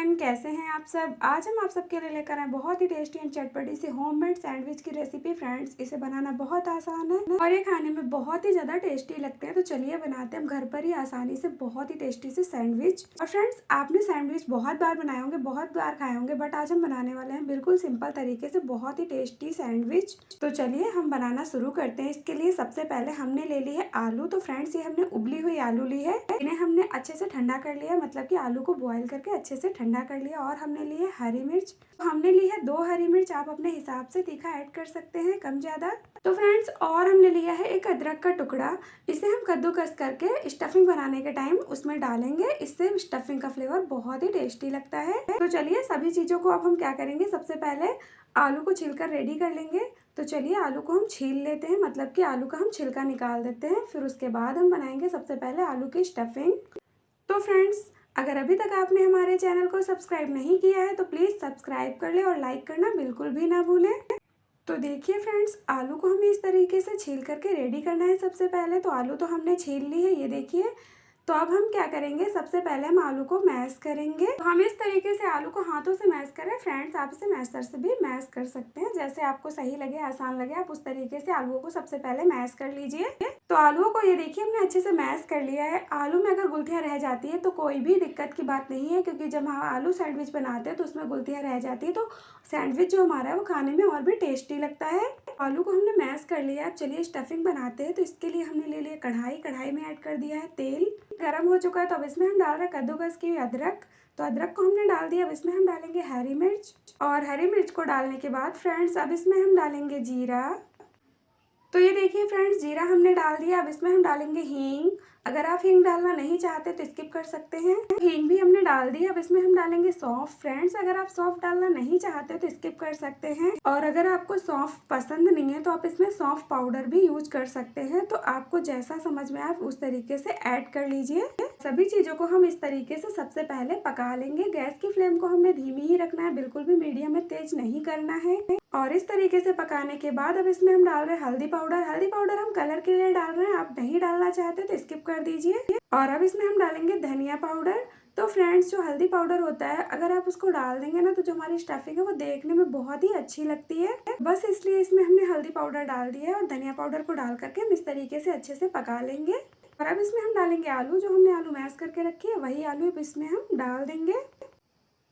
Everyone, कैसे हैं आप सब। आज हम आप सबके लिए लेकर आए बहुत ही टेस्टी एंड चटपटी सी होममेड सैंडविच की रेसिपी। फ्रेंड्स, इसे बनाना बहुत आसान है और ये खाने में बहुत ही ज़्यादा टेस्टी लगते हैं। तो चलिए बनाते हैं हम घर पर ही आसानी से बहुत ही टेस्टी से सैंडविच। और फ्रेंड्स, आपने सैंडविच बहुत बार बनाए होंगे, बहुत बार खाए होंगे, बट आज हम बनाने वाले हैं बिल्कुल सिंपल तरीके से बहुत ही टेस्टी सैंडविच। तो चलिए हम बनाना शुरू करते हैं। इसके लिए सबसे पहले हमने ले ली है आलू। तो फ्रेंड्स, ये हमने उबली हुई आलू ली है। इन्हें हमने अच्छे से ठंडा कर लिया, मतलब कि आलू को बॉईल करके अच्छे से ठंडा कर लिया। और हमने ली है हरी मिर्च। हमने ली है 2 हरी मिर्च। आप अपने हिसाब से तीखा ऐड कर सकते हैं, कम ज्यादा। तो फ्रेंड्स, और हमने लिया है एक अदरक का टुकड़ा। इसे हम कद्दूकस करके स्टफिंग बनाने के टाइम उसमें डालेंगे। इससे स्टफिंग का फ्लेवर बहुत ही टेस्टी लगता है। तो चलिए सभी चीजों को अब हम क्या करेंगे, सबसे पहले आलू को छीलकर रेडी कर लेंगे। तो चलिए आलू को हम छील लेते हैं, मतलब कि आलू का हम छिलका निकाल देते हैं। फिर उसके बाद हम बनाएंगे सबसे पहले आलू की स्टफिंग। तो फ्रेंड्स, अगर अभी तक आपने हमारे चैनल को सब्सक्राइब नहीं किया है तो प्लीज़ सब्सक्राइब कर ले और लाइक करना बिल्कुल भी ना भूलें। तो देखिए फ्रेंड्स, आलू को हमें इस तरीके से छील करके रेडी करना है। सबसे पहले तो आलू तो हमने छील ली है, ये देखिए। तो अब हम क्या करेंगे, सबसे पहले हम आलू को मैश करेंगे। तो हम इस तरीके से आलू को हाथों से मैश करें। फ्रेंड्स, आप इसे मैशर से भी मैश कर सकते हैं, जैसे आपको सही लगे, आसान लगे, आप उस तरीके से आलूओं को सबसे पहले मैश कर लीजिए। तो आलूओं को ये देखिए हमने अच्छे से मैश कर लिया है। आलू में अगर गुलतियाँ रह जाती है तो कोई भी दिक्कत की बात नहीं है, क्योंकि जब हम आलू सैंडविच बनाते हैं तो उसमें गुलतियाँ रह जाती है, तो सैंडविच जो हमारा है वो खाने में और भी टेस्टी लगता है। आलू को हमने मैश कर लिया है। अब चलिए स्टफिंग बनाते हैं। तो इसके लिए हमने ले लिया कढ़ाई। कढ़ाई में ऐड कर दिया है तेल। गरम हो चुका है तो अब इसमें हम डाल रहे हैं कद्दूकस की अदरक। तो अदरक को हमने डाल दिया। अब इसमें हम डालेंगे हरी मिर्च। और हरी मिर्च को डालने के बाद फ्रेंड्स, अब इसमें हम डालेंगे जीरा। तो ये देखिए फ्रेंड्स, जीरा हमने डाल दिया। अब इसमें हम डालेंगे हींग। अगर आप हींग डालना नहीं चाहते तो स्किप कर सकते हैं। हींग भी हमने डाल दी। अब इसमें हम डालेंगे सौंफ। फ्रेंड्स, अगर आप सौंफ डालना नहीं चाहते तो स्किप कर सकते हैं। और अगर आपको सौंफ पसंद नहीं है तो आप इसमें सौंफ पाउडर भी यूज कर सकते हैं। तो आपको जैसा समझ में आए उस तरीके से ऐड कर लीजिए। सभी चीजों को हम इस तरीके से सबसे पहले पका लेंगे। गैस की फ्लेम को हमें धीमी ही रखना है, बिल्कुल भी मीडियम में तेज नहीं करना है। और इस तरीके से पकाने के बाद अब इसमें हम डाल रहे हैं हल्दी पाउडर। हल्दी पाउडर हम कलर के लिए डाल रहे हैं, आप नहीं डालना चाहते तो स्किप कर दीजिए। और अब इसमें हम डालेंगे धनिया पाउडर। तो फ्रेंड्स, जो हल्दी पाउडर होता है, अगर आप उसको डाल देंगे ना तो जो हमारी स्टफिंग है वो देखने में बहुत ही अच्छी लगती है। बस इसलिए इसमें हमने हल्दी पाउडर डाल दिया है। और धनिया पाउडर को डाल करके हम इस तरीके से अच्छे से पका लेंगे। और अब इसमें हम डालेंगे आलू। जो हमने आलू मैश करके रखी है वही आलू अब इसमें हम डाल देंगे।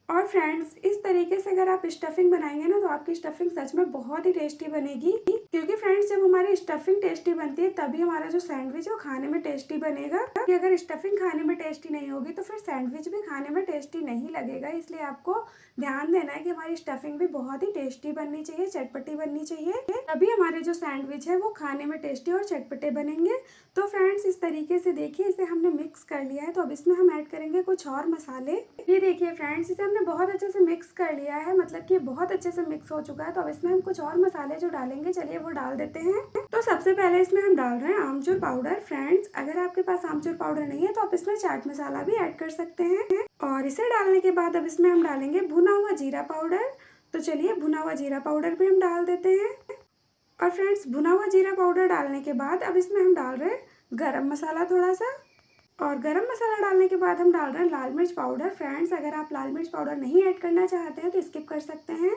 और फ्रेंड्स, इस तरीके से अगर आप स्टफिंग बनाएंगे ना तो आपकी स्टफिंग सच में बहुत ही टेस्टी बनेगी। क्योंकि फ्रेंड्स, जब हमारी स्टफिंग टेस्टी बनती है तभी हमारा जो सैंडविच है वो खाने में टेस्टी बनेगा। कि अगर स्टफिंग खाने में टेस्टी नहीं होगी तो फिर सैंडविच भी खाने में टेस्टी नहीं लगेगा। इसलिए आपको ध्यान देना है कि हमारी स्टफिंग भी बहुत ही टेस्टी बननी चाहिए, चटपटी बननी चाहिए, तभी हमारे जो सैंडविच है वो खाने में टेस्टी और चटपटे बनेंगे। तो फ्रेंड्स, इस तरीके से देखिए इसे हमने मिक्स कर लिया है। तो अब इसमें हम ऐड करेंगे कुछ और मसाले। ये देखिए फ्रेंड्स, इसे हमने बहुत अच्छे से मिक्स कर लिया है, मतलब कि बहुत अच्छे से मिक्स हो चुका है। तो अब इसमें हम कुछ और मसाले जो डालेंगे, चलिए वो डाल देते हैं। तो सबसे पहले इसमें हम डाल रहे हैं आमचूर पाउडर। फ्रेंड्स, अगर आपके पास आमचूर पाउडर नहीं है तो आप इसमें चाट मसाला भी ऐड कर सकते हैं। और इसे डालने के बाद अब इसमें हम डालेंगे भुना हुआ जीरा पाउडर। तो चलिए भुना हुआ जीरा पाउडर भी हम डाल देते हैं। और फ्रेंड्स, भुना हुआ जीरा पाउडर डालने के बाद अब इसमें हम डाल रहे हैं गरम मसाला थोड़ा सा। और गरम मसाला डालने के बाद हम डाल रहे हैं लाल मिर्च पाउडर। फ्रेंड्स, अगर आप लाल मिर्च पाउडर नहीं ऐड करना चाहते हैं तो स्किप कर सकते हैं।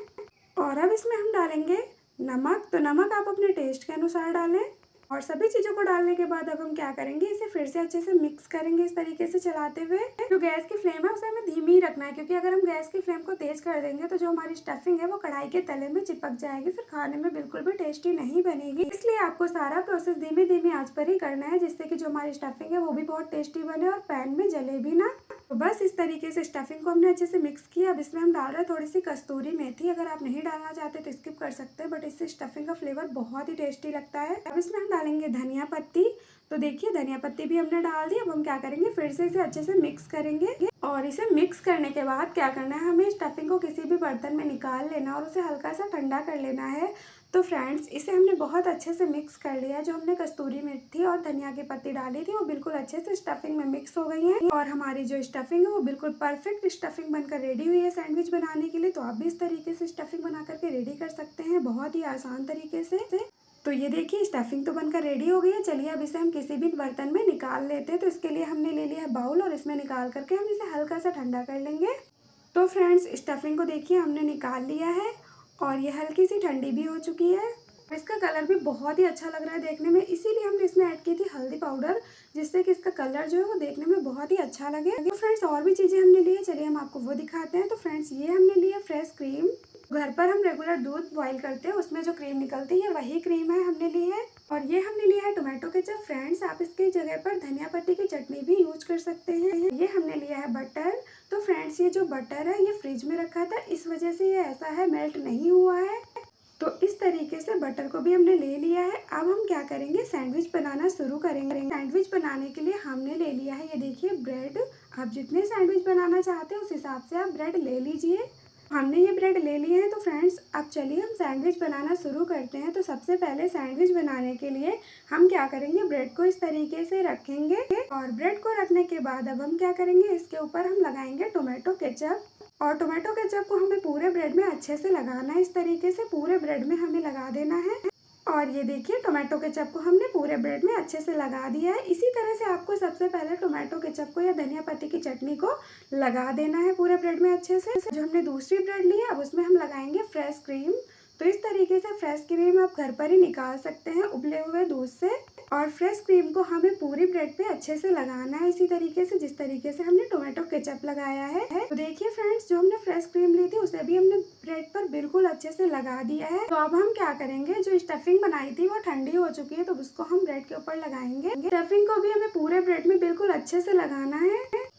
और अब इसमें हम डालेंगे नमक। तो नमक आप अपने टेस्ट के अनुसार डालें। और सभी चीज़ों को डालने के बाद अब हम क्या करेंगे, इसे फिर से अच्छे से मिक्स करेंगे इस तरीके से चलाते हुए। जो गैस की फ्लेम है उसे हमें धीमी ही रखना है, क्योंकि अगर हम गैस की फ्लेम को तेज कर देंगे तो जो हमारी स्टफिंग है वो कढ़ाई के तले में चिपक जाएगी, फिर खाने में बिल्कुल भी टेस्टी नहीं बनेगी। इसलिए आपको सारा प्रोसेस धीमी धीमी आंच पर ही करना है, जिससे कि जो हमारी स्टफिंग है वो भी बहुत टेस्टी बने और पैन में जले भी ना। तो बस इस तरीके से स्टफिंग को हमने अच्छे से मिक्स किया। अब इसमें हम डाल रहे हैं थोड़ी सी कस्तूरी मेथी। अगर आप नहीं डालना चाहते तो स्किप कर सकते हैं, बट इससे स्टफिंग का फ्लेवर बहुत ही टेस्टी लगता है। अब इसमें हम डालेंगे धनिया पत्ती। तो देखिए धनिया पत्ती भी हमने डाल दी। अब हम क्या करेंगे, फिर से इसे अच्छे से मिक्स करेंगे। और इसे मिक्स करने के बाद क्या करना है, हमें स्टफिंग को किसी भी बर्तन में निकाल लेना और उसे हल्का सा ठंडा कर लेना है। तो फ्रेंड्स, इसे हमने बहुत अच्छे से मिक्स कर लिया। जो हमने कस्तूरी मेथी और धनिया की पत्ती डाली थी वो बिल्कुल अच्छे से स्टफिंग में मिक्स हो गई है। और हमारी जो स्टफिंग है वो बिल्कुल परफेक्ट स्टफिंग बनकर रेडी हुई है सैंडविच बनाने के लिए। तो आप भी इस तरीके से स्टफिंग बना करके रेडी कर सकते हैं, बहुत ही आसान तरीके से। तो ये देखिए स्टफिंग तो बनकर रेडी हो गई है। चलिए अब इसे हम किसी भी बर्तन में निकाल लेते हैं। तो इसके लिए हमने ले लिया है बाउल और इसमें निकाल करके हम इसे हल्का सा ठंडा कर लेंगे। तो फ्रेंड्स स्टफिंग को देखिए हमने निकाल लिया है और ये हल्की सी ठंडी भी हो चुकी है। इसका कलर भी बहुत ही अच्छा लग रहा है देखने में, इसीलिए हमने इसमें ऐड की थी हल्दी पाउडर, जिससे कि इसका कलर जो है वो देखने में बहुत ही अच्छा लगे। तो फ्रेंड्स और भी चीज़ें हमने ली है, चलिए हम आपको वो दिखाते हैं। तो फ्रेंड्स ये हमने लिया फ्रेश क्रीम। घर पर हम रेगुलर दूध बॉईल करते हैं, उसमें जो क्रीम निकलती है वही क्रीम है हमने ली है। और ये हमने लिया है टोमेटो केचप। फ्रेंड्स आप इसकी जगह पर धनिया पत्ती की चटनी भी यूज कर सकते हैं। ये हमने लिया है बटर। तो फ्रेंड्स ये जो बटर है ये फ्रिज में रखा था, इस वजह से ये ऐसा है, मेल्ट नहीं हुआ है। तो इस तरीके से बटर को भी हमने ले लिया है। अब हम क्या करेंगे, सैंडविच बनाना शुरू करेंगे। सैंडविच बनाने के लिए हमने ले लिया है, ये देखिए ब्रेड। आप जितने सैंडविच बनाना चाहते हैं उस हिसाब से आप ब्रेड ले लीजिए। हमने ये ब्रेड ले लिए हैं। तो फ्रेंड्स अब चलिए हम सैंडविच बनाना शुरू करते हैं। तो सबसे पहले सैंडविच बनाने के लिए हम क्या करेंगे, ब्रेड को इस तरीके से रखेंगे और ब्रेड को रखने के बाद अब हम क्या करेंगे, इसके ऊपर हम लगाएंगे टोमेटो केचप। और टोमेटो केचप को हमें पूरे ब्रेड में अच्छे से लगाना है, इस तरीके से पूरे ब्रेड में हमें लगा देना है। और ये देखिए टोमेटो केचप को हमने पूरे ब्रेड में अच्छे से लगा दिया है। इसी तरह से आपको सबसे पहले टोमेटो केचप को या धनिया पत्ती की चटनी को लगा देना है पूरे ब्रेड में अच्छे से। जो हमने दूसरी ब्रेड ली है अब उसमें हम लगाएंगे फ्रेश क्रीम। तो इस तरीके से फ्रेश क्रीम आप घर पर ही निकाल सकते हैं उबले हुए दूध से। और फ्रेश क्रीम को हमें पूरी ब्रेड पे अच्छे से लगाना है, इसी तरीके से जिस तरीके से हमने टोमेटो केचप लगाया है। तो देखिए फ्रेंड्स जो हमने फ्रेश क्रीम ली थी उसे भी हमने ब्रेड पर बिल्कुल अच्छे से लगा दिया है। तो अब हम क्या करेंगे, जो स्टफिंग बनाई थी वो ठंडी हो चुकी है, तो उसको हम ब्रेड के ऊपर लगाएंगे। स्टफिंग को भी हमें पूरे ब्रेड में बिल्कुल अच्छे से लगाना है।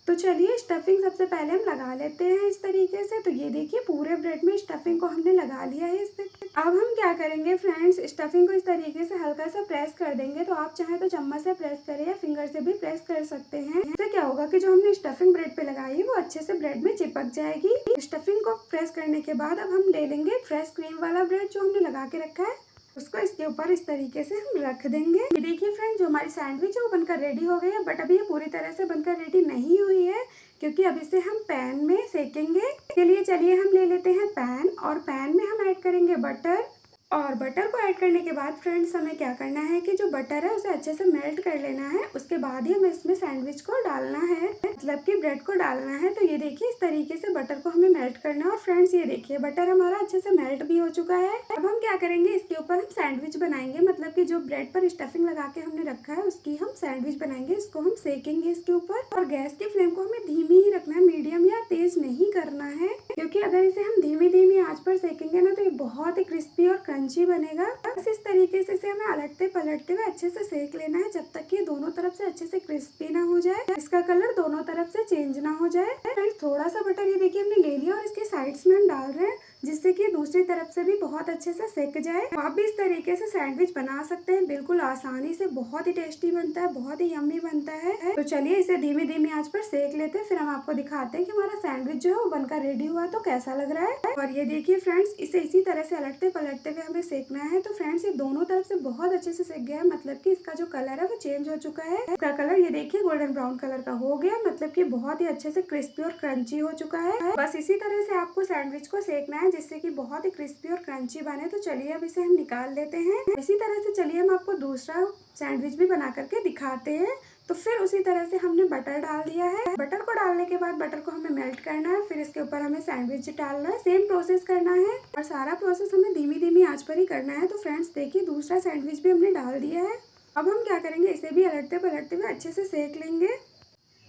तो चलिए स्टफिंग सबसे पहले हम लगा लेते हैं इस तरीके से। तो ये देखिए पूरे ब्रेड में स्टफिंग को हमने लगा लिया है इससे। अब हम क्या करेंगे फ्रेंड्स, स्टफिंग को इस तरीके से हल्का सा प्रेस कर देंगे। तो आप चाहे तो चम्मच से प्रेस करें या फिंगर से भी प्रेस कर सकते हैं। इससे क्या होगा कि जो हमने स्टफिंग ब्रेड पे लगाई है वो अच्छे से ब्रेड में चिपक जाएगी। स्टफिंग को प्रेस करने के बाद अब हम ले लेंगे फ्रेश क्रीम वाला ब्रेड जो हमने लगा के रखा है, उसको इसके ऊपर इस तरीके से हम रख देंगे। ये देखिए फ्रेंड जो हमारी सैंडविच है वो बनकर रेडी हो गई है, बट अभी ये पूरी तरह से बनकर रेडी नहीं हुई है क्योंकि अब इसे हम पैन में सेकेंगे। इसके लिए चलिए हम ले लेते हैं पैन और पैन में हम ऐड करेंगे बटर। और बटर को ऐड करने के बाद फ्रेंड्स हमें क्या करना है कि जो बटर है उसे अच्छे से मेल्ट कर लेना है। उसके बाद ही हमें इसमें सैंडविच को डालना है, मतलब कि ब्रेड को डालना है। तो ये देखिए इस तरीके से बटर को हमें मेल्ट करना है। और फ्रेंड्स ये देखिए बटर हमारा अच्छे से मेल्ट भी हो चुका है। अब हम क्या करेंगे, इसके ऊपर हम सैंडविच बनाएंगे, मतलब कि जो ब्रेड पर स्टफिंग लगा के हमने रखा है उसकी हम सैंडविच बनाएंगे। इसको हम सेकेंगे इसके ऊपर। और गैस की फ्लेम को हमें धीमी ही रखना है, मीडियम या तेज नहीं करना है, क्योंकि अगर इसे हम धीमी धीमी आंच पर सेकेंगे ना तो ये बहुत ही क्रिस्पी और क्रंची बनेगा। बस इस तरीके से इसे हमें अलटते पलटते हुए अच्छे से सेक लेना है, जब तक कि दोनों तरफ से अच्छे से क्रिस्पी ना हो जाए, इसका कलर दोनों तरफ से चेंज ना हो जाए। फ्रेंड्स थोड़ा सा बटर ये देखिए हमने ले लिया और इसके साइड्स में हम डाल रहे हैं, जिससे कि दूसरी तरफ से भी बहुत अच्छे से सेक जाए। आप भी इस तरीके से सैंडविच बना सकते हैं बिल्कुल आसानी से, बहुत ही टेस्टी बनता है, बहुत ही यम्मी बनता है। तो चलिए इसे धीमी धीमी आंच पर सेक लेते हैं, फिर हम आपको दिखाते हैं कि हमारा सैंडविच जो है वो बनकर रेडी हुआ तो कैसा लग रहा है। और ये देखिए फ्रेंड्स इसे इसी तरह से अलटते पलटते हुए हमें सेकना है। तो फ्रेंड्स ये दोनों तरफ से बहुत अच्छे से सेक गया है, मतलब कि इसका जो कलर है वो चेंज हो चुका है। इसका कलर ये देखिए गोल्डन ब्राउन कलर का हो गया, मतलब कि बहुत ही अच्छे से क्रिस्पी और क्रंची हो चुका है। बस इसी तरह से आपको सैंडविच को सेकना है जिससे कि बहुत ही क्रिस्पी और क्रंची बने। तो चलिए अब इसे हम निकाल लेते हैं। इसी तरह से चलिए हम आपको दूसरा सैंडविच भी बना करके दिखाते हैं। तो फिर उसी तरह से हमने बटर डाल दिया है। बटर को डालने के बाद बटर को हमें मेल्ट करना है, फिर इसके ऊपर हमें सैंडविच डालना है, सेम प्रोसेस करना है और सारा प्रोसेस हमें धीमी धीमी आंच पर ही करना है। तो फ्रेंड्स देखिए दूसरा सैंडविच भी हमने डाल दिया है। अब हम क्या करेंगे, इसे भी अलटते पलटते हुए अच्छे से सेक लेंगे।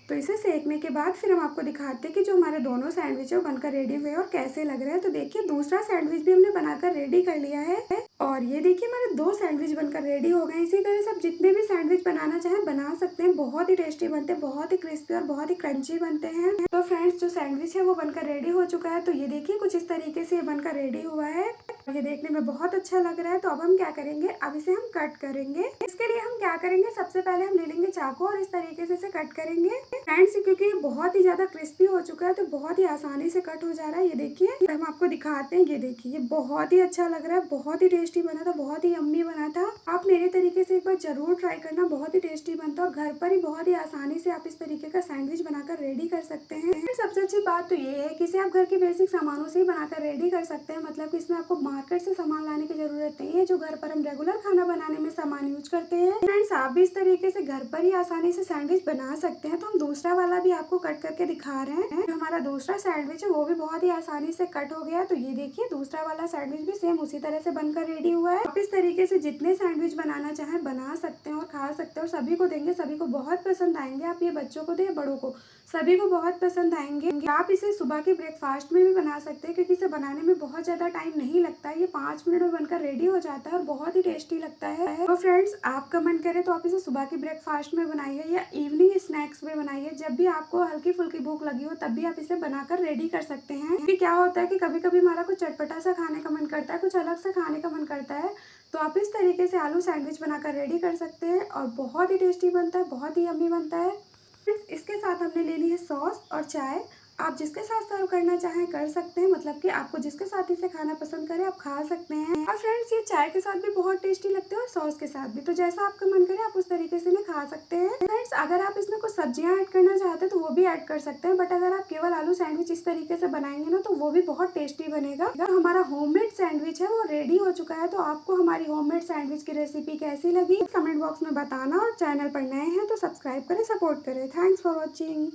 तो इसे सेकने के बाद फिर हम आपको दिखाते हैं कि जो हमारे दोनों सैंडविच है वो बनकर रेडी हुए और कैसे लग रहे हैं। तो देखिए दूसरा सैंडविच भी हमने बनाकर रेडी कर लिया है और ये देखिए हमारे 2 सैंडविच बनकर रेडी हो गए। इसी तरह से आप जितने भी सैंडविच बनाना चाहें बना सकते हैं, बहुत ही टेस्टी बनते हैं, बहुत ही क्रिस्पी और बहुत ही क्रंची बनते हैं। तो फ्रेंड्स जो सैंडविच है वो बनकर रेडी हो चुका है। तो ये देखिए कुछ इस तरीके से बनकर रेडी हुआ है, ये देखने में बहुत अच्छा लग रहा है। तो अब हम क्या करेंगे, अब इसे हम कट करेंगे। इसके लिए हम क्या करेंगे, सबसे पहले हम ले लेंगे चाकू और इस तरीके से इसे कट करेंगे। फ्रेंड्स क्योंकि ये बहुत ही ज्यादा क्रिस्पी हो चुका है तो बहुत ही आसानी से कट हो जा रहा है। ये देखिए हम आपको दिखाते हैं, ये देखिए ये बहुत ही अच्छा लग रहा है, बहुत ही टेस्टी बना था, बहुत ही यम्मी बना था। आप मेरे तरीके से एक बार जरूर ट्राई करना, बहुत ही टेस्टी बनता है और घर पर ही बहुत ही आसानी से आप इस तरीके का सैंडविच बनाकर रेडी कर सकते हैं। सबसे अच्छी बात तो ये है कि इसे आप घर के बेसिक सामानों से ही बनाकर रेडी कर सकते हैं, मतलब कि इसमें आपको मार्केट से सामान लाने की जरूरत नहीं है, जो घर पर हम रेगुलर खाना बनाने में सामान यूज करते हैं। फ्रेंड्स आप भी इस तरीके से घर पर ही आसानी से सैंडविच बना सकते हैं। तो हम दूसरा वाला भी आपको कट करके दिखा रहे हैं। जो हमारा दूसरा सैंडविच है वो भी बहुत ही आसानी से कट हो गया। तो ये देखिए दूसरा वाला सैंडविच भी सेम उसी तरह से बनकर रेडी हुआ है। आप इस तरीके से जितने सैंडविच बनाना चाहें बना सकते हैं और खा सकते हैं और सभी को देंगे, सभी को बहुत पसंद आएंगे। आप ये बच्चों को दें, बड़ों को, सभी को बहुत पसंद आएंगे। आप इसे सुबह के ब्रेकफास्ट में भी बना सकते हैं क्योंकि इसे बनाने में बहुत ज़्यादा टाइम नहीं लगता है। ये 5 मिनट में बनकर रेडी हो जाता है और बहुत ही टेस्टी लगता है। तो फ्रेंड्स, आपका मन करे तो आप इसे सुबह के ब्रेकफास्ट में बनाइए या इवनिंग स्नैक्स में बनाइए। जब भी आपको हल्की फुल्की भूख लगी हो तब भी आप इसे बनाकर रेडी कर सकते हैं। क्योंकि क्या होता है कि कभी कभी हमारा कुछ चटपटा सा खाने का मन करता है, कुछ अलग सा खाने का मन करता है, तो आप इस तरीके से आलू सैंडविच बनाकर रेडी कर सकते हैं और बहुत ही टेस्टी बनता है, बहुत ही यम्मी बनता है। इसके साथ हमने ले ली है सॉस और चाय। आप जिसके साथ सर्व करना चाहें कर सकते हैं, मतलब कि आपको जिसके साथ इसे खाना पसंद करे आप खा सकते हैं। और फ्रेंड्स, ये चाय के साथ भी बहुत टेस्टी लगते हैं और सॉस के साथ भी। तो जैसा आपका मन करे आप उस तरीके से इन्हें खा सकते हैं। फ्रेंड्स, अगर आप इसमें कुछ सब्जियां ऐड करना चाहते हैं तो वो भी ऐड कर सकते हैं, बट अगर आप केवल आलू सैंडविच इस तरीके से बनाएंगे ना तो वो भी बहुत टेस्टी बनेगा। हमारा होममेड सैंडविच है वो रेडी हो चुका है। तो आपको हमारी होममेड सैंडविच की रेसिपी कैसी लगी कमेंट बॉक्स में बताना और चैनल पर नए हैं तो सब्सक्राइब करें, सपोर्ट करें। Thanks for watching.